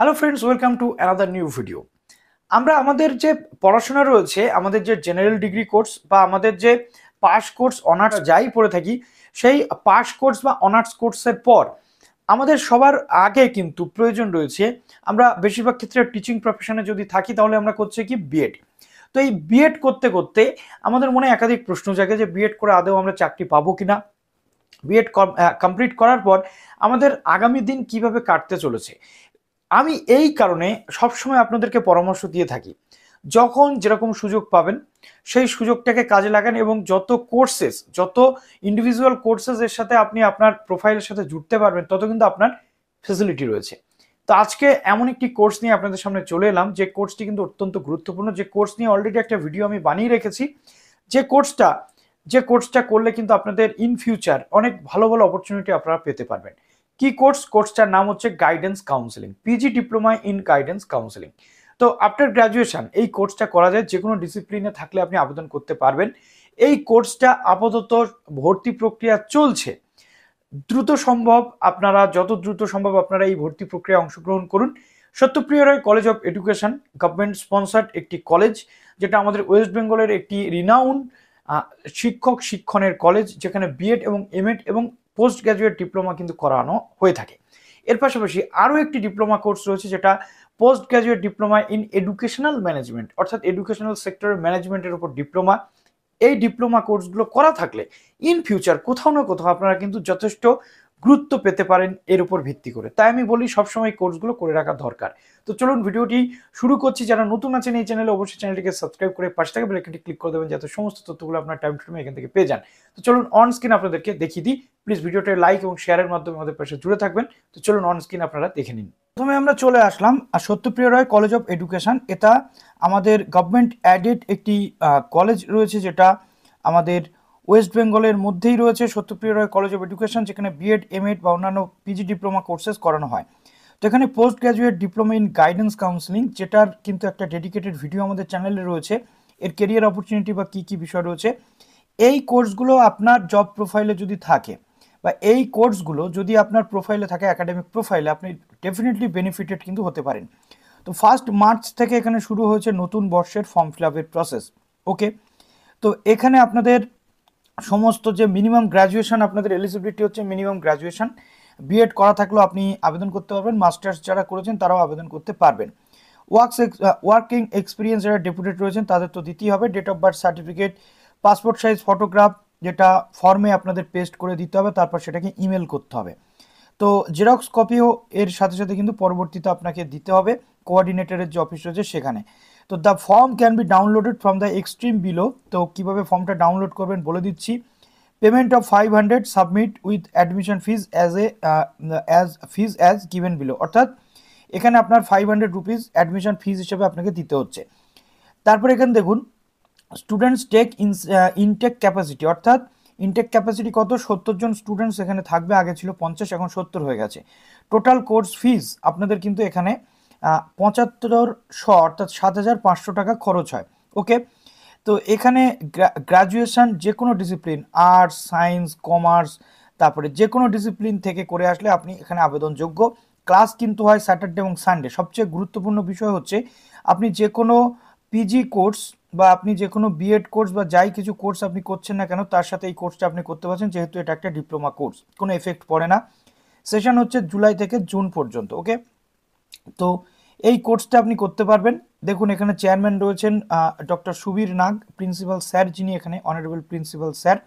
Hello friends, welcome to another new video. আমরা আমাদের যে পড়াশোনা রয়েছে, আমাদের যে জেনারেল ডিগ্রি কোর্স বা আমাদের যে পাস কোর্স অনার্স যাই পড়ে থাকি, সেই পাস কোর্স বা অনার্স কোর্সের পর আমাদের সবার আগে কিন্তু প্রয়োজন রয়েছে, আমরা বেশিরভাগ ক্ষেত্রে টিচিং প্রফেশনে যদি থাকি তাহলে আমরা করছি কি বিএড। তো এই বিএড করতে করতে আমাদের মনে একাধিক প্রশ্ন জাগে যে বিএড করে আদৌ আমরা চাকরি পাবো কিনা, বিএড কমপ্লিট করার পর আমাদের আগামী দিন কিভাবে কাটতে চলেছে। আমি এই কারণে সবসময় আপনাদেরকে পরামর্শ দিয়ে থাকি, যখন যেরকম সুযোগ পাবেন সেই সুযোগটাকে কাজে লাগান এবং যত কোর্সেস, যত ইন্ডিভিজুয়াল কোর্সেস এর সাথে আপনি আপনার প্রোফাইলের সাথে জুড়তে পারবেন, তত কিন্তু আপনার ফেসিলিটি রয়েছে। তো আজকে এমন একটি কোর্স নিয়ে আপনাদের সামনে চলে এলাম, যে কোর্সটি কিন্তু অত্যন্ত গুরুত্বপূর্ণ, যে কোর্স নিয়ে অলরেডি একটা ভিডিও আমি বানিয়ে রেখেছি। যে কোর্সটা করলে কিন্তু আপনাদের ইন ফিউচার অনেক ভালো ভালো অপরচুনিটি আপনারা পেতে পারবেন। কি কোর্সটার নাম হচ্ছে guidance counselling, PG diploma in guidance counselling. তো আফটার গ্রাজুয়েশন এই কোর্সটা করা যায়, যে কোনো ডিসিপ্লিনে থাকলে আপনি আবেদন করতে পারবেন। এই কোর্সটা আপাতত ভর্তি প্রক্রিয়া চলছে, দ্রুত সম্ভব আপনারা যত দ্রুত সম্ভব আপনারা এই ভর্তি প্রক্রিয়ায় অংশগ্রহণ করুন। Satyapriya Roy college of education government sponsored একটি কলেজ, যেটা আমাদের ওয়েস্ট বেঙ্গলের একটি রিনাউন্ড শিক্ষণের কলেজ, যেখানে বিএড এবং এমএড এবং পোস্ট গ্রাজুয়েট ডিপ্লোমা কিন্তু করানো হয়ে থাকে। এর পাশাপাশি আরও একটি ডিপ্লোমা কোর্স রয়েছে, যেটা post graduate diploma in educational management, অর্থাৎ এডুকেশনাল সেক্টরের ম্যানেজমেন্টের উপর ডিপ্লোমা। এই ডিপ্লোমা কোর্সগুলো করা থাকলে ইন ফিউচার কোথাও না কোথাও আপনারা কিন্তু যথেষ্ট গুরুত্ব পেতে পারেন এর উপর ভিত্তি করে। তাই আমি বলি সবসময় কোর্সগুলো করে রাখা দরকার। তো চলুন ভিডিওটি শুরু করছি। যারা নতুন আছেন এই চ্যানেলে, অবশ্যই চ্যানেলটিকে সাবস্ক্রাইব করে পাশে থাকা বেল আইকনটি ক্লিক করে দেবেন, যাতে সমস্ত তথ্যগুলো আপনার টাইম টু টাইম এখান থেকে পেয়ে যান। তো চলুন অন স্ক্রিন আপনাদেরকে দেখিয়ে দিই। প্লিজ ভিডিওটা লাইক এবং শেয়ারের মাধ্যমে আমাদের পাশে জুড়ে থাকবেন। তো চলুন অন স্ক্রিন আপনারা দেখে নিন। প্রথমে আমরা চলে আসলাম Satyapriya Roy college of education. এটা আমাদের গভর্নমেন্ট অ্যাডেড একটি কলেজ রয়েছে, যেটা আমাদের ওয়েস্ট বেঙ্গলের মধ্যেই রয়েছে। Satyapriya Roy college of education, যেখানে বিএড, এমএড বা অন্যান্য পিজি ডিপ্লোমা কোর্সেস করানো হয়। তো এখানে post graduate diploma in guidance counselling, যেটার কিন্তু একটা ডেডিকেটেড ভিডিও আমাদের চ্যানেলে রয়েছে, এর কেরিয়ার অপরচুনিটি বা কী কী বিষয় রয়েছে। এই কোর্সগুলো আপনার জব প্রোফাইলে যদি থাকে, বা এই কোর্সগুলো যদি আপনার প্রোফাইলে থাকে, একাডেমিক প্রোফাইলে, আপনি ডেফিনেটলি বেনিফিটেড কিন্তু হতে পারেন। তো 1 মার্চ থেকে এখানে শুরু হয়েছে নতুন বর্ষের ফর্ম ফিল আপের প্রসেস। ওকে, তো এখানে আপনাদের সমস্ত যে মিনিমাম গ্র্যাজুয়েশন, আপনাদের এলিজিবিলিটি হচ্ছে মিনিমাম গ্র্যাজুয়েশন। বিএড করা থাকলেও আপনি আবেদন করতে পারবেন, মাস্টার্স যারা করেছেন তারাও আবেদন করতে পারবেন। ওয়ার্কিং এক্সপিরিয়েন্স যারা ডেপুটেড রয়েছেন তাদের তো দিতেই হবে। Date of birth certificate, passport size photograph, যেটা ফর্মে আপনাদের পেস্ট করে দিতে হবে, তারপর সেটাকে ইমেল করতে হবে। তো জেরক্স কপিও এর সাথে সাথে কিন্তু পরবর্তীতে আপনাকে দিতে হবে কোঅর্ডিনেটরের যে অফিস রয়েছে সেখানে। তো the form can be downloaded from the extreme below. তো কীভাবে ফর্মটা ডাউনলোড করবেন বলে দিচ্ছি। Payment of 500, submit with admission fees as given below. অর্থাৎ এখানে আপনার 500 রুপিস অ্যাডমিশন ফিজ হিসেবে আপনাকে দিতে হচ্ছে। তারপর এখানে দেখুন স্টুডেন্টস টেক ইনটেক ক্যাপাসিটি, অর্থাৎ ইনটেক ক্যাপাসিটি কত, 70 জন স্টুডেন্টস এখানে থাকবে। আগে ছিল 50, এখন 70 হয়ে গেছে। টোটাল কোর্স ফিজ আপনাদের কিন্তু এখানে 7500 অর্থাৎ 7500 টাকা খরচ হয়। ওকে, তো এখানে গ্র্যাজুয়েশন যে কোনো ডিসিপ্লিন, আর্টস, সায়েন্স, কমার্স, তারপরে যে কোনো ডিসিপ্লিন থেকে করে আসলে আপনি এখানে আবেদনযোগ্য। ক্লাস কিন্তু হয় স্যাটারডে এবং সানডে। সবচেয়ে গুরুত্বপূর্ণ বিষয় হচ্ছে আপনি যে কোনো পিজি কোর্স বা আপনি যে কোনো বিএড কোর্স বা যাই কিছু কোর্স আপনি করছেন না কেন, তার সাথে এই কোর্সটা আপনি করতে পারছেন, যেহেতু এটা একটা ডিপ্লোমা কোর্স, কোনো এফেক্ট পড়ে না। সেশন হচ্ছে জুলাই থেকে জুন পর্যন্ত। ওকে, তো এই কোর্সটা আপনি করতে পারবেন। দেখুন এখানে চেয়ারম্যান রয়েছেন doctor Subir Nag, principal sir যিনি এখানে, honourable principal sir.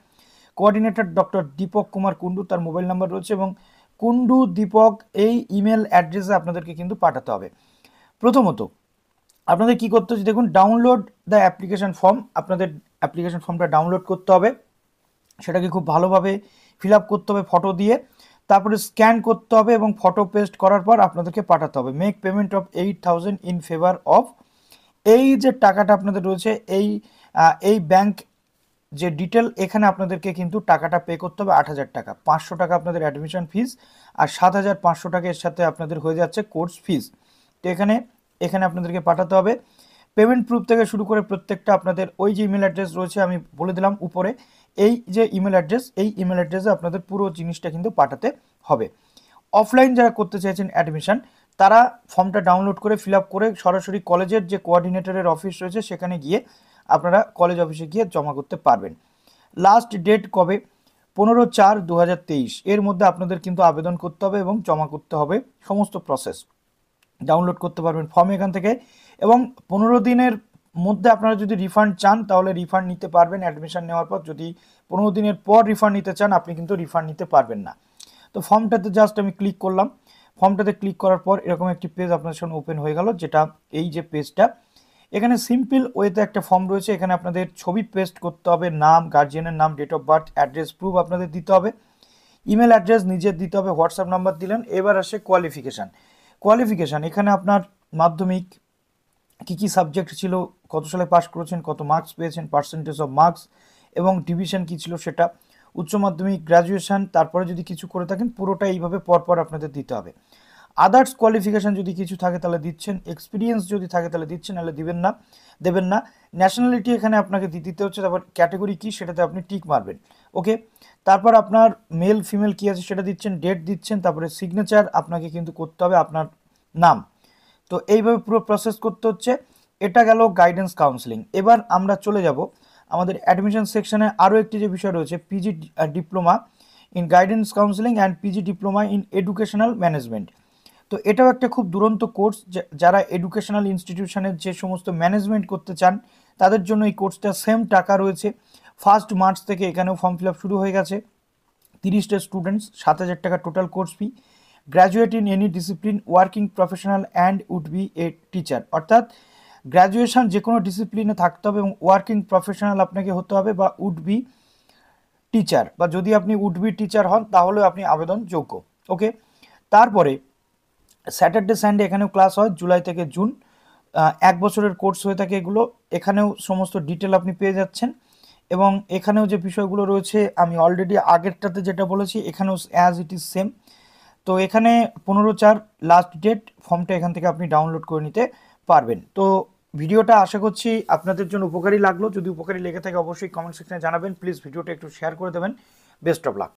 Coordinator doctor Dipak Kumar Kundu, তার মোবাইল নাম্বার রয়েছে, এবং কুন্ডু দীপক এই ইমেল অ্যাড্রেসে আপনাদেরকে কিন্তু পাঠাতে হবে। প্রথমত আপনাদের কি করতে হচ্ছে, দেখুন ডাউনলোড দ্য অ্যাপ্লিকেশন ফর্ম। আপনাদের অ্যাপ্লিকেশন ফর্মটা ডাউনলোড করতে হবে, সেটাকে খুব ভালোভাবে ফিল আপ করতে হবে ফটো দিয়ে, তারপরে স্ক্যান করতে হবে এবং ফটো পেস্ট করার পর আপনাদেরকে পাঠাতে হবে। Make payment of 8000 in favour of, এই যে টাকাটা আপনাদের রয়েছে, এই ব্যাংক যে ডিটেল, এখানে আপনাদেরকে কিন্তু টাকাটা পে করতে হবে 8000 টাকা। 500 টাকা আপনাদের অ্যাডমিশন ফিস, আর 7500 টাকা এর সাথে আপনাদের হয়ে যাচ্ছে কোর্স ফিস। তো এখানে আপনাদেরকে পাঠাতে হবে। পেমেন্ট প্রুফ থেকে শুরু করে প্রত্যেকটা আপনাদের ওই যে ইমেল অ্যাড্রেস রয়েছে আমি বলে দিলাম উপরে, এই যে ইমেল অ্যাড্রেস, এই ইমেল অ্যাড্রেসে আপনাদের পুরো জিনিসটা কিন্তু পাঠাতে হবে। অফলাইন যারা করতে চাইছেন অ্যাডমিশন, তারা ফর্মটা ডাউনলোড করে ফিল আপ করে সরাসরি কলেজের যে কোঅর্ডিনেটরের অফিস রয়েছে সেখানে গিয়ে আপনারা কলেজ অফিসে গিয়ে জমা করতে পারবেন। লাস্ট ডেট কবে? 15/4/2023 এর মধ্যে আপনাদের কিন্তু আবেদন করতে হবে এবং জমা করতে হবে। সমস্ত প্রসেস ডাউনলোড করতে পারবেন ফর্ম এখান থেকে, এবং 15 দিনের মধ্যে আপনারা যদি রিফান্ড চান তাহলে রিফান্ড নিতে পারবেন অ্যাডমিশন নেওয়ার পর। যদি 15 দিনের পর রিফান্ড নিতে চান আপনি কিন্তু রিফান্ড নিতে পারবেন না। তো ফর্মটাতে জাস্ট আমি ক্লিক করলাম। ফর্মটাতে ক্লিক করার পর এরকম একটি পেজ আপনার সামনে ওপেন হয়ে গেল, যেটা এই যে পেজটা, এখানে সিম্পল ওয়েতে একটা ফর্ম রয়েছে। এখানে আপনাদের ছবি পেস্ট করতে হবে, নাম, গার্জিয়ানের নাম, date of birth, address proof আপনাদের দিতে হবে, ইমেল অ্যাড্রেস নিজের দিতে হবে, হোয়াটসঅ্যাপ নাম্বার দিলেন। এবার আসে কোয়ালিফিকেশান। এখানে আপনার মাধ্যমিক কী সাবজেক্ট ছিল, কত সালে পাস করেছেন, কত মার্কস পেয়েছেন, পার্সেন্টেজ অফ মার্কস, এবং ডিভিশন কী ছিল সেটা, উচ্চ মাধ্যমিক, গ্র্যাজুয়েশন, তারপরে যদি কিছু করে থাকেন পুরোটা এইভাবে পরপর আপনাদের দিতে হবে। আদার্স কোয়ালিফিকেশান যদি কিছু থাকে তাহলে দিচ্ছেন, এক্সপিরিয়েন্স যদি থাকে তাহলে দিচ্ছেন, নাহলে দেবেন না। ন্যাশনালিটি এখানে আপনাকে দিতে হচ্ছে, তারপর ক্যাটাগরি কী সেটাতে আপনি টিক মারবেন। ওকে, তারপর আপনার মেল ফিমেল কী আছে সেটা দিচ্ছেন, ডেট দিচ্ছেন, তারপরে সিগনেচার আপনাকে কিন্তু করতে হবে, আপনার নাম। তো এইভাবে পুরো প্রসেস করতে হচ্ছে। এটা গেল গাইডেন্স কাউন্সিলিং। এবার আমরা চলে যাব আমাদের অ্যাডমিশন সেকশনে। আরও একটি যে বিষয় রয়েছে, PG diploma in guidance counselling and PG diploma in educational management. তো এটাও একটা খুব দুরন্ত কোর্স। যারা এডুকেশনাল ইনস্টিটিউশনের যে সমস্ত ম্যানেজমেন্ট করতে চান তাদের জন্য এই কোর্সটা সেম টাকা রয়েছে। 1 মার্চ থেকে এখানেও ফর্ম ফিল আপ শুরু হয়ে গেছে। 30টা স্টুডেন্টস, 7,000 টাকা total course fee. Graduate in any discipline, working professional and would be a teacher, অর্থাৎ গ্র্যাজুয়েশন যে কোনো ডিসিপ্লিনে থাকতে হবে এবং ওয়ার্কিং প্রফেশনাল আপনাকে হতে হবে, বা উড বি টিচার, বা যদি আপনি উড বি টিচার হন তাহলেও আপনি আবেদন যোগ্য। ওকে, তারপরে স্যাটারডে সানডে এখানেও ক্লাস হয়, জুলাই থেকে জুন। 1 বছরের কোর্স হয়ে থাকে এগুলো। এখানেও সমস্ত ডিটেল আপনি পেয়ে যাচ্ছেন, এবং এখানেও যে বিষয়গুলো রয়েছে আমি অলরেডি আগেরটাতে যেটা বলেছি এখানেও অ্যাজ ইট ইজ সেম। তো এখানে 15/4 লাস্ট ডেট, ফর্মটা এখান থেকে আপনি ডাউনলোড করে নিতে পারবেন। তো ভিডিওটা আশা করছি আপনাদের জন্য উপকারী লাগলো। যদি উপকারী লেগে থাকে অবশ্যই কমেন্ট সেকশনে জানাবেন। প্লিজ ভিডিওটা একটু শেয়ার করে দেবেন। Best of luck.